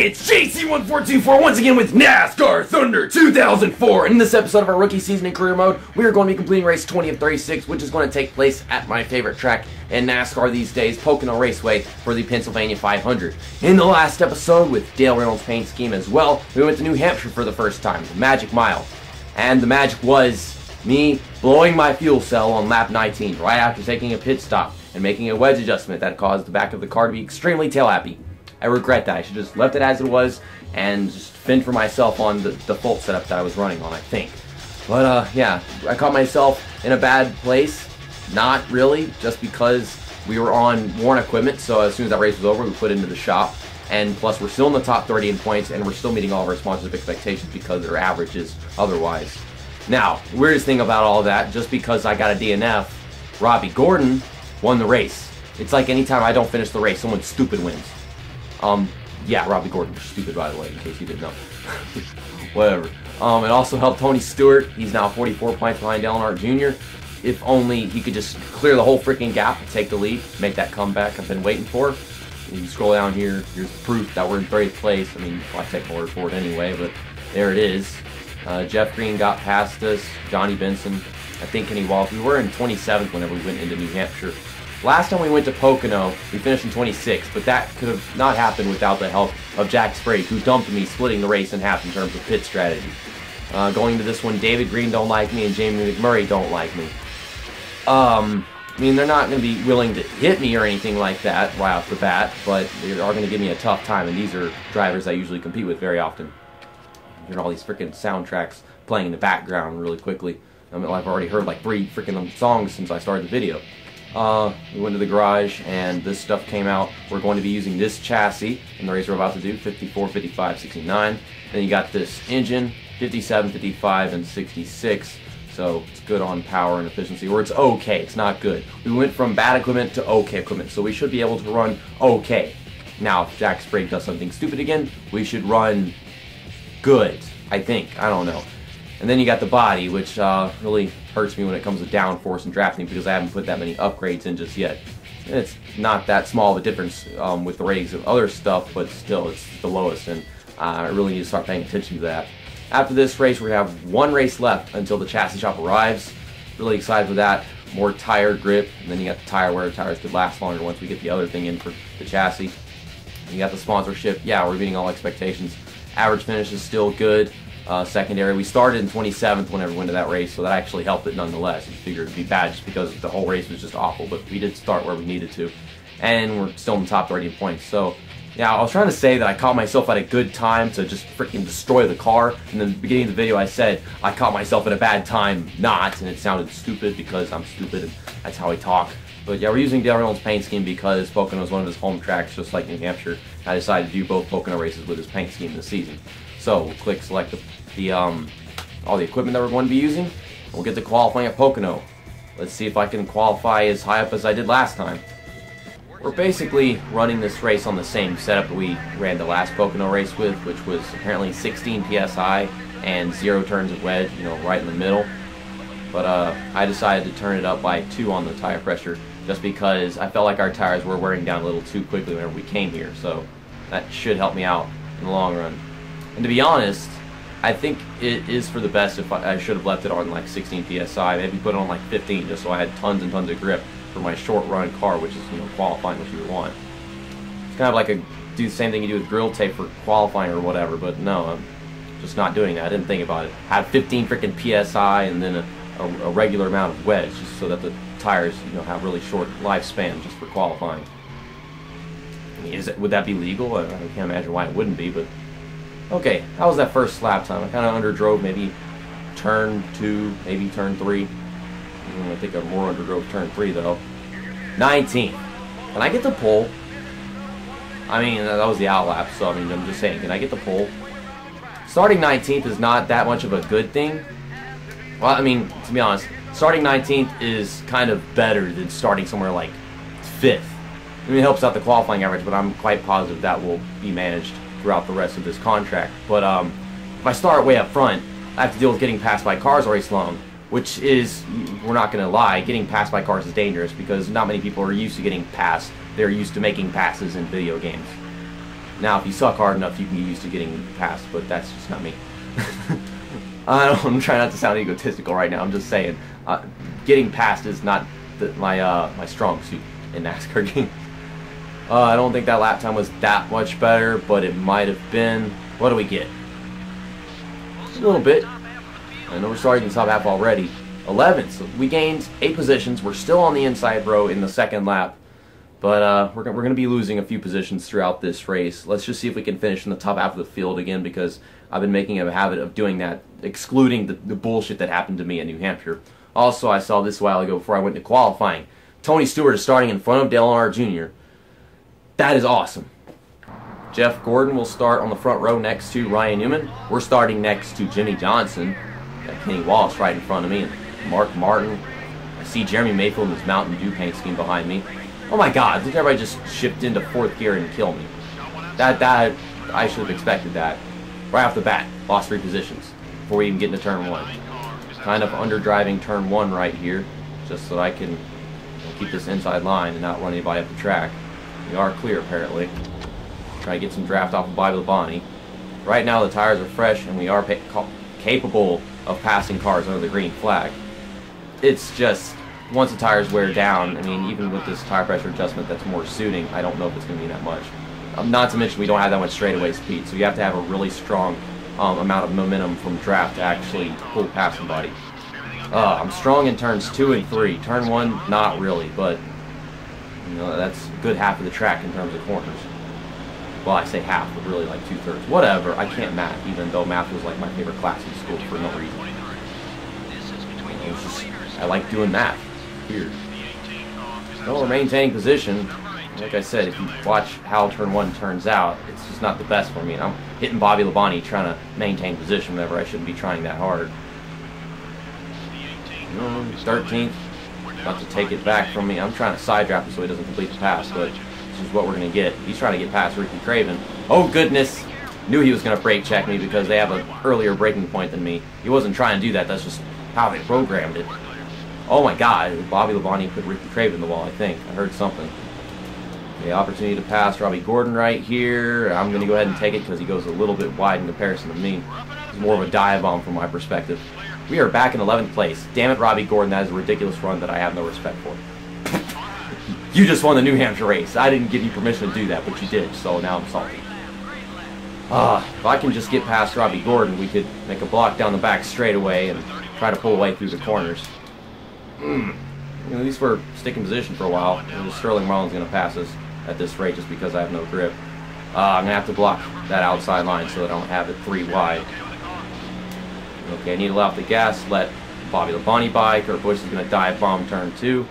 It's JC1424 once again with NASCAR Thunder 2004. In this episode of our rookie season in career mode, we are going to be completing race 20 of 36, which is going to take place at my favorite track in NASCAR these days, Pocono Raceway, for the Pennsylvania 500. In the last episode, with Dale Reynolds' paint scheme as well, we went to New Hampshire for the first time, the Magic Mile. And the magic was me blowing my fuel cell on lap 19 right after taking a pit stop and making a wedge adjustment that caused the back of the car to be extremely tail happy. I regret that. I should have just left it as it was and just fend for myself on the default setup that I was running on, I think. But, yeah, I caught myself in a bad place. Not really, just because we were on worn equipment, so as soon as that race was over, we put it into the shop. And plus, we're still in the top 30 in points, and we're still meeting all of our sponsorship expectations because their average is otherwise. Now, the weirdest thing about all that, just because I got a DNF, Robbie Gordon won the race. It's like anytime I don't finish the race, someone stupid wins. Yeah, Robbie Gordon was stupid, by the way, in case you didn't know. Whatever. It also helped Tony Stewart. He's now 44 points behind Dale Earnhardt Jr. If only he could just clear the whole freaking gap and take the lead, make that comeback I've been waiting for. You scroll down here, here's the proof that we're in 30th place. I mean, well, I take my word for it anyway, but there it is. Jeff Green got past us, Johnny Benson, I think Kenny Walsh. We were in 27th whenever we went into New Hampshire. Last time we went to Pocono, we finished in 26th, but that could have not happened without the help of Jack Sprague, who dumped me, splitting the race in half in terms of pit strategy. Going into this one, David Green don't like me and Jamie McMurray don't like me. I mean, they're not going to be willing to hit me or anything like that right off the bat, but they are going to give me a tough time, and these are drivers I usually compete with very often. You hear all these freaking soundtracks playing in the background really quickly. I mean, I've already heard like 3 freaking songs since I started the video. We went to the garage and this stuff came out. We're going to be using this chassis in the race we're about to do, 54, 55, 69. Then you got this engine, 57, 55, and 66. So it's good on power and efficiency, or it's okay, it's not good. We went from bad equipment to okay equipment, so we should be able to run okay. Now, if Jack Sprague does something stupid again, we should run good, I think. I don't know. And then you got the body, which really hurts me when it comes to downforce and drafting because I haven't put that many upgrades in just yet. It's not that small of a difference with the ratings of other stuff, but still it's the lowest, and I really need to start paying attention to that. After this race, we're going to have 1 race left until the chassis shop arrives. Really excited for that. More tire grip, and then you got the tire wear. Tires could last longer once we get the other thing in for the chassis. You got the sponsorship. Yeah, we're meeting all expectations. Average finish is still good. Secondary, we started in 27th whenever we went to that race, so that actually helped it nonetheless. You figured it'd be bad just because the whole race was just awful, but we did start where we needed to. And we're still in the top 30 points. So, yeah, I was trying to say that I caught myself at a good time to just freaking destroy the car. And in the beginning of the video I said I caught myself at a bad time not, and it sounded stupid because I'm stupid and that's how I talk. But yeah, we're using Dale Reynolds' paint scheme because Pocono is one of his home tracks, just like New Hampshire. I decided to do both Pocono races with his paint scheme this season. So we'll click select all the equipment that we're going to be using. We'll get to qualifying at Pocono. Let's see if I can qualify as high up as I did last time. We're basically running this race on the same setup that we ran the last Pocono race with, which was apparently 16 PSI and 0 turns of wedge, you know, right in the middle. But I decided to turn it up by 2 on the tire pressure just because I felt like our tires were wearing down a little too quickly whenever we came here, so that should help me out in the long run. And to be honest, I think it is for the best if I should have left it on like 16 PSI, maybe put it on like 15 just so I had tons and tons of grip for my short run car, which is, you know, qualifying what you would want. It's kind of like do the same thing you do with grill tape for qualifying or whatever, but no, I'm just not doing that. I didn't think about it. Had 15 freaking PSI and then a regular amount of wedge just so that the tires, you know, have really short lifespan just for qualifying. I mean, would that be legal? I can't imagine why it wouldn't be, but okay, how was that first lap time? I kind of underdrove maybe turn 2, maybe turn 3. I think I more underdrove turn 3 though. 19th. Can I get the pole? I mean, that was the out lap, so I mean, I'm just saying, can I get the pole? Starting 19th is not that much of a good thing. Well, I mean, to be honest, starting 19th is kind of better than starting somewhere like 5th. I mean, it helps out the qualifying average, but I'm quite positive that will be managed throughout the rest of this contract. But if I start way up front, I have to deal with getting passed by cars all race long, which is, we're not going to lie, getting passed by cars is dangerous because not many people are used to getting passed. They're used to making passes in video games. Now, if you suck hard enough, you can get used to getting past, but that's just not me. I'm trying not to sound egotistical right now. I'm just saying, getting past is not my strong suit in NASCAR games. I don't think that lap time was that much better, but it might have been. What do we get? A little bit. I know we're starting the top half already. 11. So we gained 8 positions. We're still on the inside row in the second lap. But we're going to be losing a few positions throughout this race. Let's just see if we can finish in the top half of the field again, because I've been making a habit of doing that, excluding the bullshit that happened to me in New Hampshire. Also, I saw this a while ago before I went to qualifying. Tony Stewart is starting in front of Dale Earnhardt Jr. That is awesome. Jeff Gordon will start on the front row next to Ryan Newman. We're starting next to Jimmy Johnson. Got Kenny Wallace right in front of me, and Mark Martin. I see Jeremy Mayfield in his Mountain Dew paint scheme behind me. Oh my God, did everybody just shift into 4th gear and kill me? That I should have expected that. Right off the bat, lost 3 positions before we even get into turn 1. Kind of underdriving turn 1 right here, just so I can keep this inside line and not run anybody up the track. We are clear apparently. Try to get some draft off of Bobby Labonte. Right now the tires are fresh and we are capable of passing cars under the green flag. It's just, once the tires wear down, I mean, even with this tire pressure adjustment that's more suiting, I don't know if it's going to be that much. Not to mention we don't have that much straightaway speed, so you have to have a really strong amount of momentum from draft to actually pull past somebody. I'm strong in turns 2 and 3. Turn 1, not really, but you know, that's a good half of the track in terms of corners. Well, I say half, but really like 2/3. Whatever, I can't math, even though math was like my favorite class in school for no reason. I like doing math. Weird. Well, we're maintaining position. Like I said, if you watch how turn 1 turns out, it's just not the best for me. And I'm hitting Bobby Labonte trying to maintain position whenever I shouldn't be trying that hard. 13th. About to take it back from me. I'm trying to side draft him so he doesn't complete the pass, but this is what we're going to get. He's trying to get past Ricky Craven. Oh, goodness. Knew he was going to brake check me because they have an earlier braking point than me. He wasn't trying to do that. That's just how they programmed it. Oh, my God. Bobby Labonte put Ricky Craven in the wall, I think. I heard something. The opportunity to pass Robbie Gordon right here. I'm going to go ahead and take it because he goes a little bit wide in comparison to me. It's more of a dive bomb from my perspective. We are back in 11th place. Damn it, Robbie Gordon. That is a ridiculous run that I have no respect for. You just won the New Hampshire race. I didn't give you permission to do that, but you did, so now I'm salty. If I can just get past Robbie Gordon, we could make a block down the back straightaway and try to pull away through the corners. At least we're sticking position for a while. And Sterling Marlin's going to pass us at this rate just because I have no grip. I'm going to have to block that outside line so that I don't have it 3 wide. Okay, I need to let off the gas, let Bobby Labonte by. Kurt Busch is going to dive bomb turn 2.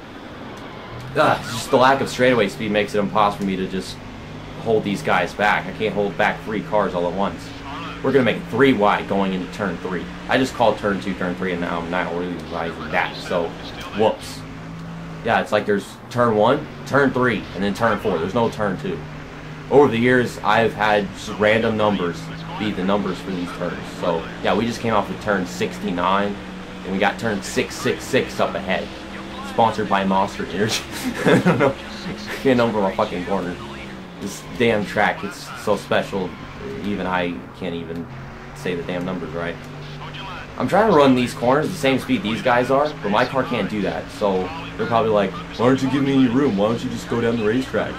It's just the lack of straightaway speed makes it impossible for me to just hold these guys back. I can't hold back 3 cars all at once. We're going to make it 3 wide going into turn 3. I just called turn 2, turn 3, and now I'm not realizing that. So, whoops. Yeah, it's like there's turn 1, turn 3, and then turn 4. There's no turn 2. Over the years, I've had just random numbers be the numbers for these turns. So, yeah, we just came off of turn 69, and we got turn 666 up ahead. Sponsored by Monster Energy. I don't know. I can't number my fucking corner. This damn track, it's so special. Even I can't even say the damn numbers right. I'm trying to run these corners the same speed these guys are, but my car can't do that. So they're probably like, why don't you give me any room? Why don't you just go down the racetrack?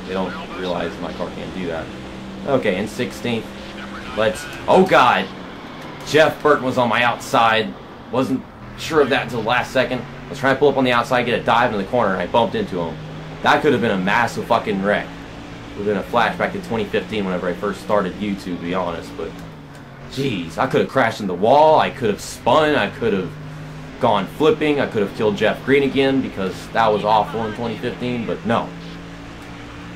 They don't realize my car can't do that. Okay, in 16th. Let's... Oh, God. Jeff Burton was on my outside. Wasn't sure of that until the last second. I was trying to pull up on the outside, get a dive in the corner, and I bumped into him. That could have been a massive fucking wreck. It would have been a flashback to 2015 whenever I first started YouTube, to be honest. But, jeez, I could have crashed in the wall. I could have spun. I could have gone flipping. I could have killed Jeff Green again because that was awful in 2015. But, no.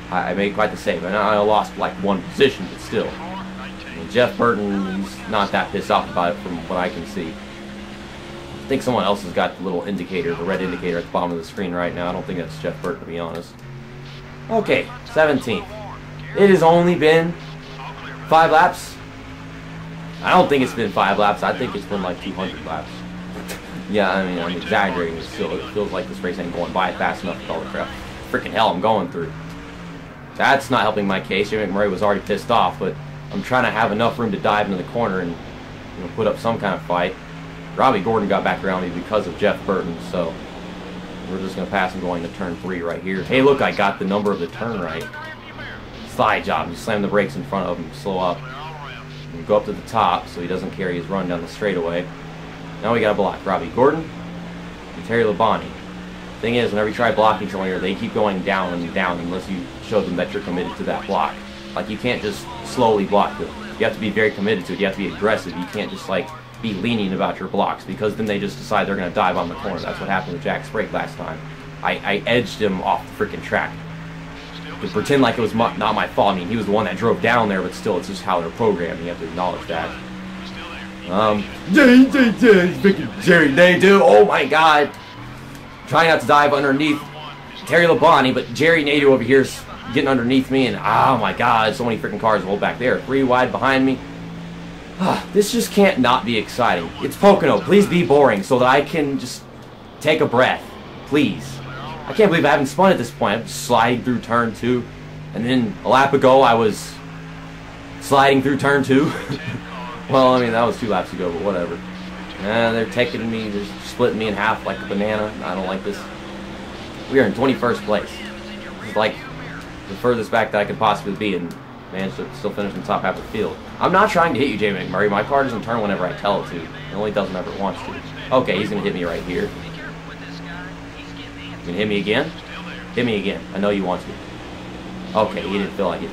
I made quite the save. And I lost, like, 1 position, but still. And Jeff Burton, he's not that pissed off about it from what I can see. I think someone else has got the little indicator, the red indicator at the bottom of the screen right now. I don't think that's Jeff Burton, to be honest. Okay, 17th. It has only been 5 laps. I don't think it's been 5 laps. I think it's been like 200 laps. Yeah, I mean, I'm exaggerating. Still, it feels like this race ain't going by fast enough with all the crap. Freaking hell I'm going through. That's not helping my case. Jay McMurray was already pissed off, but I'm trying to have enough room to dive into the corner and put up some kind of fight. Robbie Gordon got back around me because of Jeff Burton, so we're just going to pass him going to turn 3 right here. Hey, look, I got the number of the turn right. Slide job. Just slam the brakes in front of him, slow up. And go up to the top so he doesn't carry his run down the straightaway. Now we got to block Robbie Gordon and Terry Labonte. Thing is, whenever you try blocking someone here, they keep going down and down unless you show them that you're committed to that block. Like, you can't just slowly block them. You have to be very committed to it. You have to be aggressive. You can't just, like, be lenient about your blocks, because then they just decide they're going to dive on the corner. That's what happened with Jack Sprague last time. I edged him off the freaking track. To pretend like it was not my fault. I mean, he was the one that drove down there, but still, it's just how they're programmed. You have to acknowledge that. Jerry Nadeau, oh my god. Trying not to dive underneath Terry Labonte, but Jerry Nadeau over here is getting underneath me, and oh my god, so many freaking cars rolled back there. 3 wide behind me. This just can't not be exciting. It's Pocono. Please be boring so that I can just take a breath. Please. I can't believe I haven't spun at this point. I'm sliding through turn 2, and then a lap ago I was sliding through turn 2. Well, I mean, that was 2 laps ago, but whatever. They're taking me, they're splitting me in half like a banana. I don't like this. We are in 21st place. This is like the furthest back that I could possibly be, and managed to still finish in the top half of the field. I'm not trying to hit you, Jay McMurray. My car doesn't turn whenever I tell it to. It only does whenever it wants to. Okay, he's going to hit me right here. You going to hit me again? Hit me again. I know you want to. Okay, he didn't feel like it.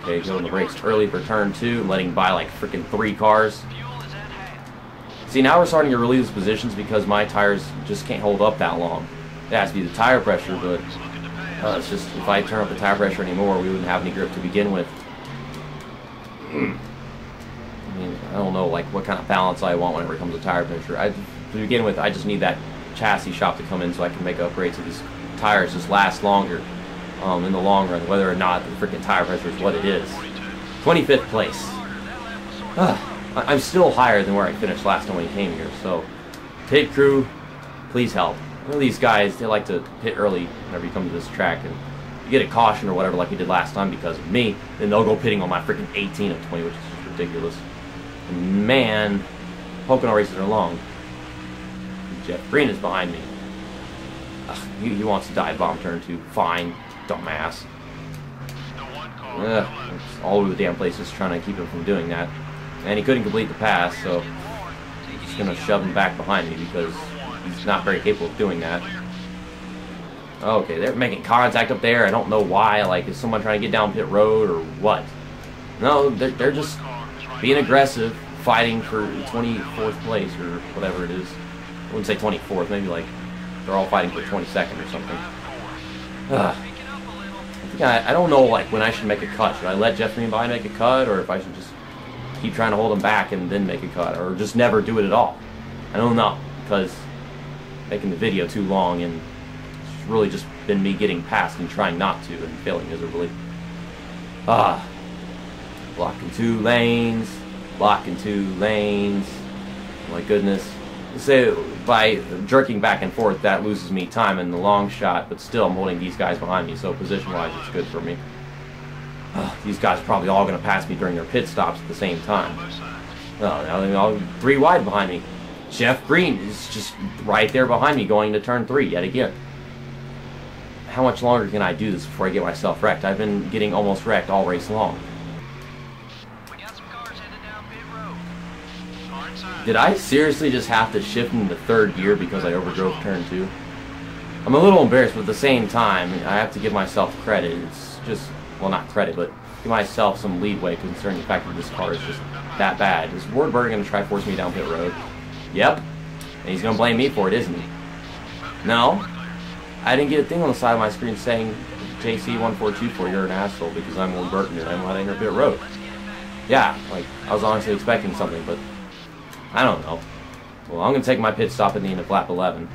Okay, going the brakes early for turn 2, letting by like freaking 3 cars. See, now we're starting to really lose positions because my tires just can't hold up that long. It has to be the tire pressure, but it's just, if I turn up the tire pressure anymore, we wouldn't have any grip to begin with. I mean, I don't know like what kind of balance I want whenever it comes to tire pressure. To begin with, I just need that chassis shop to come in so I can make upgrades so these tires just last longer in the long run, whether or not the freaking tire pressure is what it is. 25th place. I'm still higher than where I finished last time when he came here, so pit crew, please help. You know, these guys, they like to pit early whenever you come to this track, and you get a caution or whatever like you did last time because of me, then they'll go pitting on my freaking 18 of 20, which is just ridiculous. And man, Pocono races are long. Jeff Green is behind me. He wants to dive bomb turn 2. Fine, dumbass. It's all over the damn place just trying to keep him from doing that. And he couldn't complete the pass, so I'm just going to shove him back behind me because he's not very capable of doing that. Okay, they're making contact up there. I don't know why. Like, is someone trying to get down pit road or what? No, they're just being aggressive, fighting for 24th place or whatever it is. I wouldn't say 24th, maybe like they're all fighting for 22nd or something. I don't know like when I should make a cut. Should I let Jeff Green behind make a cut, or if I should just keep trying to hold him back and then make a cut, or just never do it at all? I don't know, because making the video too long, and it's really just been me getting past and trying not to and failing miserably. Blocking 2 lanes, blocking 2 lanes. Oh my goodness. So by jerking back and forth, that loses me time in the long shot, but still I'm holding these guys behind me, so position-wise it's good for me. These guys are probably all going to pass me during their pit stops at the same time. Now they're all 3 wide behind me. Jeff Green is just right there behind me going to turn 3 yet again. How much longer can I do this before I get myself wrecked? I've been getting almost wrecked all race long. Did I seriously just have to shift into 3rd gear because I overdrove turn 2? I'm a little embarrassed, but at the same time, I have to give myself credit. It's just, well, not credit, but give myself some leeway concerning the fact that this car is just that bad. Is Wardburger going to try forcing me down pit road? Yep. And he's going to blame me for it, isn't he? No. I didn't get a thing on the side of my screen saying, JC1424, you're an asshole because I'm Will Burton and I'm not in your pit road. Yeah, like, I was honestly expecting something, but I don't know. Well, I'm going to take my pit stop at the end of lap 11.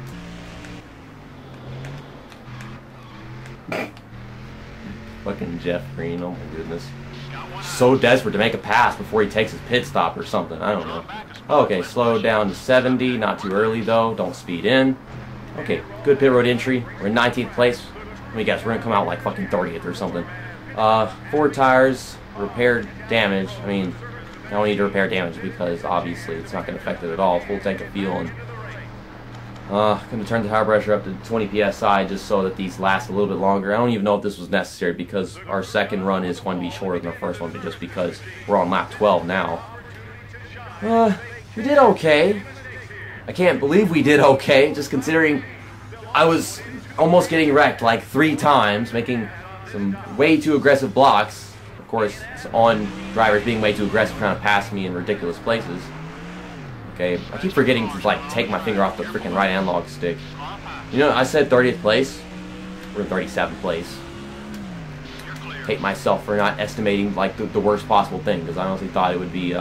Fucking Jeff Green, oh my goodness. So desperate to make a pass before he takes his pit stop or something, I don't know. Okay, slow down to 70, not too early though, don't speed in. Okay, good pit road entry, we're in 19th place. Let me guess, we're gonna come out like fucking 30th or something. 4 tires, repair damage. I mean, I don't need to repair damage because obviously it's not gonna affect it at all. Full tank of fuel, and gonna turn the tire pressure up to 20 psi just so that these last a little bit longer. I don't even know if this was necessary because our second run is going to be shorter than our first one, but just because we're on lap 12 now. We did okay. I can't believe we did okay, just considering I was almost getting wrecked like 3 times, making some way too aggressive blocks. Of course, it's on drivers being way too aggressive, trying to pass me in ridiculous places. Okay, I keep forgetting to like take my finger off the freaking right analog stick. You know, I said 30th place. We're in 37th place. Hate myself for not estimating like the worst possible thing, because I honestly thought it would be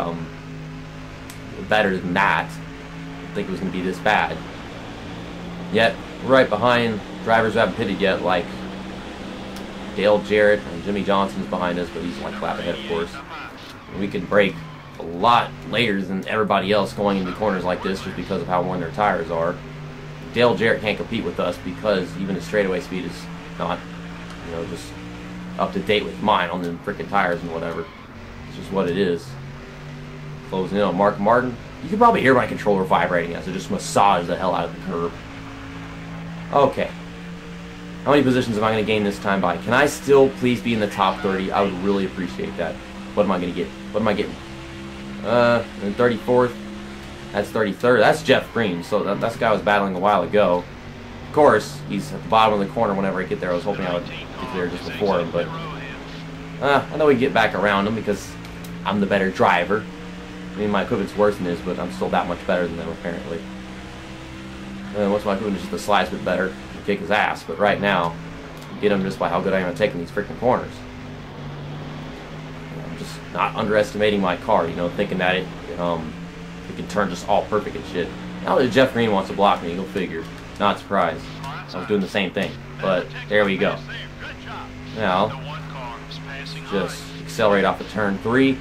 better than that. I didn't think it was going to be this bad. Yet, we're right behind drivers who haven't pitted yet, like Dale Jarrett and Jimmy Johnson's behind us, but he's like lap ahead, of course. And we could break a lot later than everybody else going into corners like this just because of how worn their tires are. Dale Jarrett can't compete with us because even his straightaway speed is not, you know, just up to date with mine on the freaking tires and whatever. It's just what it is. Closing in on Mark Martin. You can probably hear my controller vibrating as it just massaged the hell out of the curb. Okay. How many positions am I going to gain this time by? Can I still please be in the top 30? I would really appreciate that. What am I going to get? What am I getting? And 34th. That's 33rd. That's Jeff Green. So that's the guy I was battling a while ago. Of course, he's at the bottom of the corner whenever I get there. I was hoping I would get there just before him, but I know we can get back around him because I'm the better driver. I mean, my equipment's worse than his, but I'm still that much better than them, apparently. And once my equipment is just the slightest bit better, I'll kick his ass. But right now, I get him just by how good I am at taking these freaking corners. I'm just not underestimating my car, you know, thinking that it can turn just all perfect and shit. Now that Jeff Green wants to block me, go figure. Not surprised. I was doing the same thing. But there we go. Now, just accelerate off of turn 3.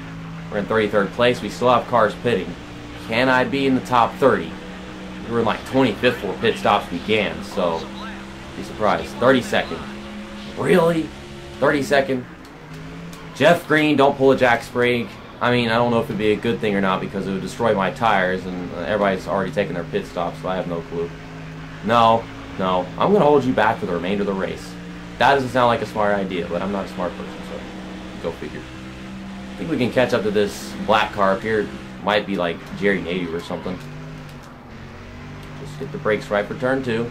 We're in 33rd place. We still have cars pitting. Can I be in the top 30? We were in like 25th before pit stops began, so be surprised. 32nd. Really? 32nd? Jeff Green, don't pull a jack spring. I mean, I don't know if it'd be a good thing or not because it would destroy my tires, and everybody's already taken their pit stops, so I have no clue. No. I'm going to hold you back for the remainder of the race. That doesn't sound like a smart idea, but I'm not a smart person, so go figure. I think we can catch up to this black car up here. It might be like Jerry Nadeau or something. Just get the brakes right for turn 2.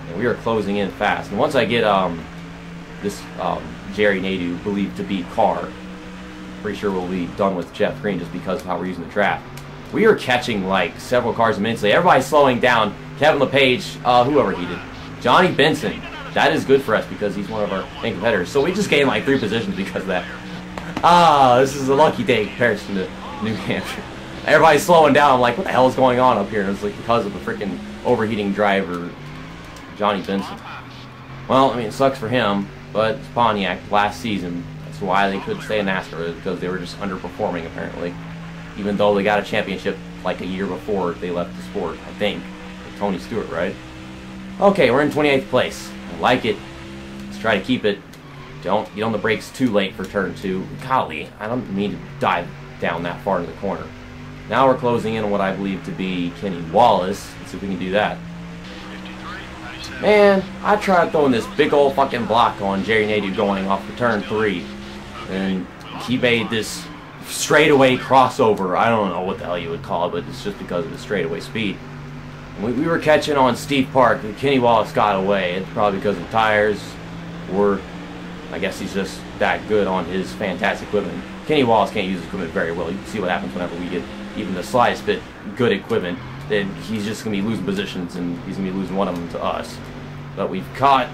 And we are closing in fast. And once I get this Jerry Nadeau believed to beat car, pretty sure we'll be done with Jeff Green just because of how we're using the track. We are catching like several cars immensely. Everybody's slowing down. Kevin LePage, whoever he did. Johnny Benson. That is good for us because he's one of our main competitors. So we just gained like 3 positions because of that. This is a lucky day in comparison to New Hampshire. Everybody's slowing down. I'm like, what the hell is going on up here? And it's like because of the freaking overheating driver, Johnny Benson. Well, I mean, it sucks for him, but it's Pontiac last season. That's why they couldn't stay in NASCAR, because they were just underperforming, apparently. Even though they got a championship like a year before they left the sport, I think. With Tony Stewart, right? Okay, we're in 28th place. I like it. Let's try to keep it. Don't get on the brakes too late for turn 2. Golly, I don't mean to dive down that far into the corner. Now we're closing in on what I believe to be Kenny Wallace. Let's see if we can do that. Man, I tried throwing this big old fucking block on Jerry Nadeau going off for turn 3. And he made this straightaway crossover. I don't know what the hell you would call it, but it's just because of the straightaway speed. And we were catching on Steve Park, and Kenny Wallace got away. It's probably because of tires, or I guess he's just that good on his fantastic equipment. Kenny Wallace can't use his equipment very well. You can see what happens whenever we get even the slightest bit good equipment. Then he's just going to be losing positions, and he's going to be losing one of them to us. But we've caught,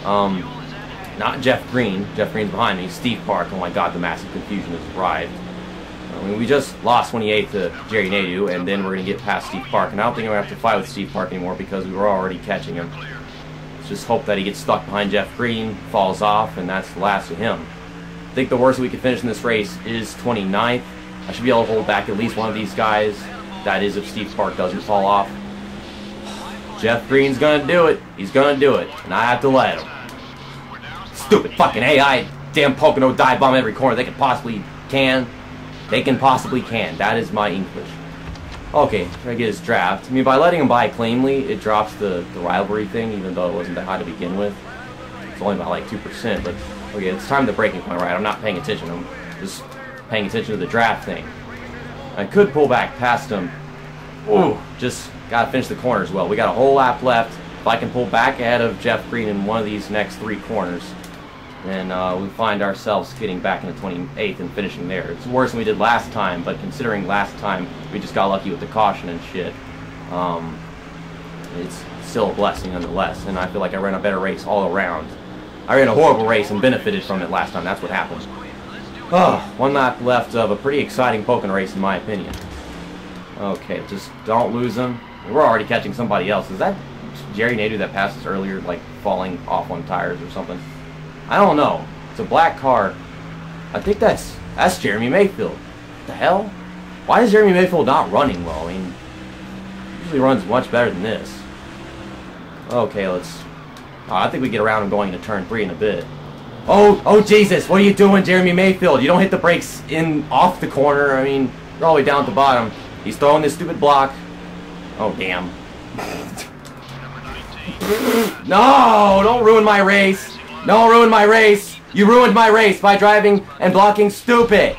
not Jeff Green. Jeff Green's behind me. Steve Park. Oh my God, the massive confusion has arrived. I mean, we just lost 28th to Jerry Nadeau, and then we're going to get past Steve Park. And I don't think we're going to have to fight with Steve Park anymore because we were already catching him. Just hope that he gets stuck behind Jeff Green, falls off, and that's the last of him. I think the worst we could finish in this race is 29th. I should be able to hold back at least one of these guys. That is if Steve Park doesn't fall off. Jeff Green's going to do it. He's going to do it, and I have to let him. stupid fucking AI, damn Pocono dive bomb every corner they can possibly can. They can possibly can. That is my English. Okay, try to get his draft. I mean, by letting him buy cleanly, it drops the rivalry thing, even though it wasn't that high to begin with. It's only about like 2%, but okay, it's time to breaking point, right? I'm not paying attention. I'm just paying attention to the draft thing. I could pull back past him. Ooh, just gotta finish the corners well. We got a whole lap left. If I can pull back ahead of Jeff Green in one of these next 3 corners, then we find ourselves getting back in the 28th and finishing there. It's worse than we did last time, but considering last time we just got lucky with the caution and shit, it's still a blessing nonetheless, and I feel like I ran a better race all around. I ran a horrible race and benefited from it last time. That's what happened. Oh, 1 lap left of a pretty exciting Pocono race in my opinion. Okay, just don't lose him. We're already catching somebody else. Is that Jerry Nadeau that passed us earlier, like falling off on tires or something? I don't know. It's a black car. I think that's Jeremy Mayfield. What the hell? Why is Jeremy Mayfield not running well? I mean, he usually runs much better than this. Okay, let's... I think we get around him going into turn 3 in a bit. Oh Jesus! What are you doing, Jeremy Mayfield? You don't hit the brakes off the corner. I mean, you're all the way down at the bottom. He's throwing this stupid block. Oh, damn. No! Don't ruin my race! Don't ruin my race! You ruined my race by driving and blocking stupid!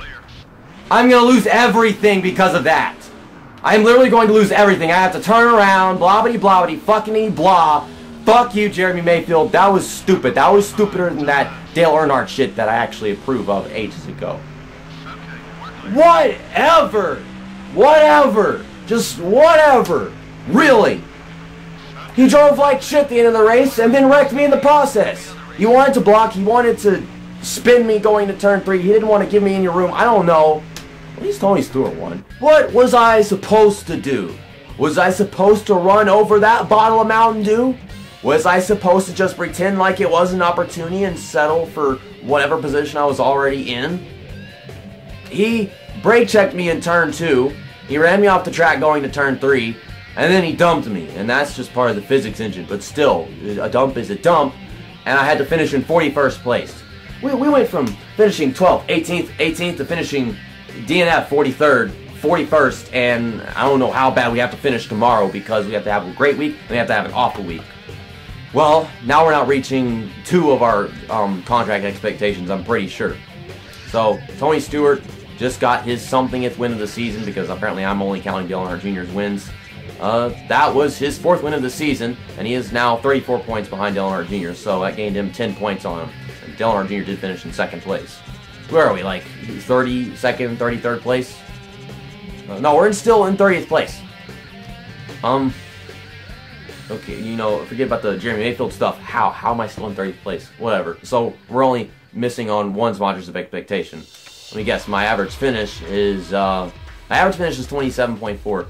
I'm gonna lose everything because of that! I'm literally going to lose everything. I have to turn around, blobbity blobbity, fucking blah. Fuck you, Jeremy Mayfield. That was stupid. That was stupider than that Dale Earnhardt shit that I actually approve of ages ago. Whatever! Whatever! Just whatever! Really! He drove like shit at the end of the race and then wrecked me in the process. He wanted to block. He wanted to spin me going to turn 3. He didn't want to give me in your room. I don't know. At least Tony Stewart won. What was I supposed to do? Was I supposed to run over that bottle of Mountain Dew? Was I supposed to just pretend like it was an opportunity and settle for whatever position I was already in? He brake checked me in turn 2. He ran me off the track going to turn 3. And then he dumped me. And that's just part of the physics engine. But still, a dump is a dump. And I had to finish in 41st place. We went from finishing 12th, 18th to finishing DNF 43rd, 41st. And I don't know how bad we have to finish tomorrow because we have to have a great week and we have to have an awful week. Well, now we're not reaching 2 of our contract expectations, I'm pretty sure. So, Tony Stewart just got his somethingth win of the season because apparently I'm only counting Dale Earnhardt Jr.'s wins. That was his 4th win of the season, and he is now 34 points behind Dale Earnhardt Jr., so that gained him 10 points on him. And Dale Earnhardt Jr. did finish in 2nd place. Where are we, like 32nd, 33rd place? No, we're still in 30th place. Okay, you know, forget about the Jeremy Mayfield stuff. How am I still in 30th place? Whatever. So, we're only missing on 1 sponsorship expectation. Let me guess, my average finish is, 27.4.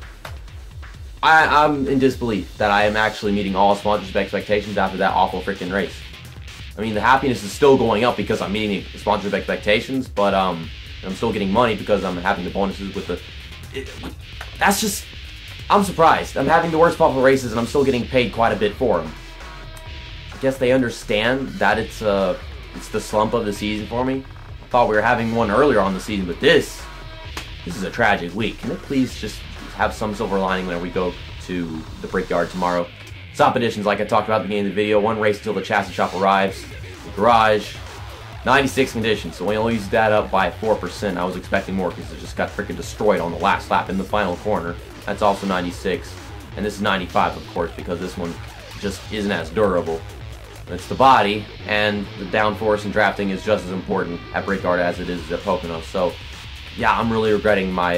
I'm in disbelief that I am actually meeting all sponsorship expectations after that awful freaking race. I mean, the happiness is still going up because I'm meeting the sponsorship expectations, but, I'm still getting money because I'm having the bonuses with the... That's just... I'm surprised. I'm having the worst possible races and I'm still getting paid quite a bit for them. I guess they understand that it's the slump of the season for me. I thought we were having one earlier on the season, but this is a tragic week. Can it please just have some silver lining when we go to the Brickyard tomorrow? Stop additions, like I talked about at the beginning of the video. 1 race until the chassis shop arrives. The garage, 96 conditions, so we only used that up by 4%. I was expecting more because it just got freaking destroyed on the last lap in the final corner. That's also 96, and this is 95, of course, because this one just isn't as durable. It's the body, and the downforce and drafting is just as important at Brickyard as it is at Pocono. So, yeah, I'm really regretting my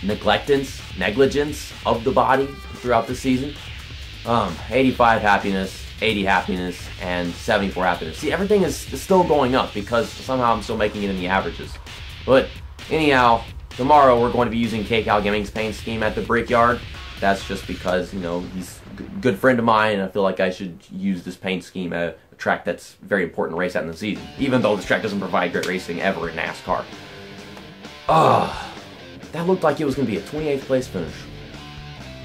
negligence of the body throughout the season. 85 happiness, 80 happiness, and 74 happiness. See, everything is still going up because somehow I'm still making it in the averages. But anyhow, tomorrow we're going to be using KCal Gaming's paint scheme at the Brickyard. That's just because, you know, he's a good friend of mine and I feel like I should use this paint scheme at a track that's very important to race at in the season. Even though this track doesn't provide great racing ever in NASCAR. That looked like it was going to be a 28th place finish.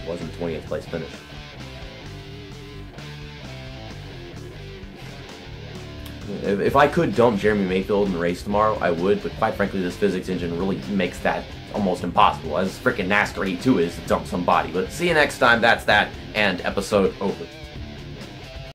It wasn't a 28th place finish. If I could dump Jeremy Mayfield in the race tomorrow, I would, but quite frankly, this physics engine really makes that almost impossible, as freaking NASCAR 82 is to dump somebody. But see you next time, that's that, and episode over.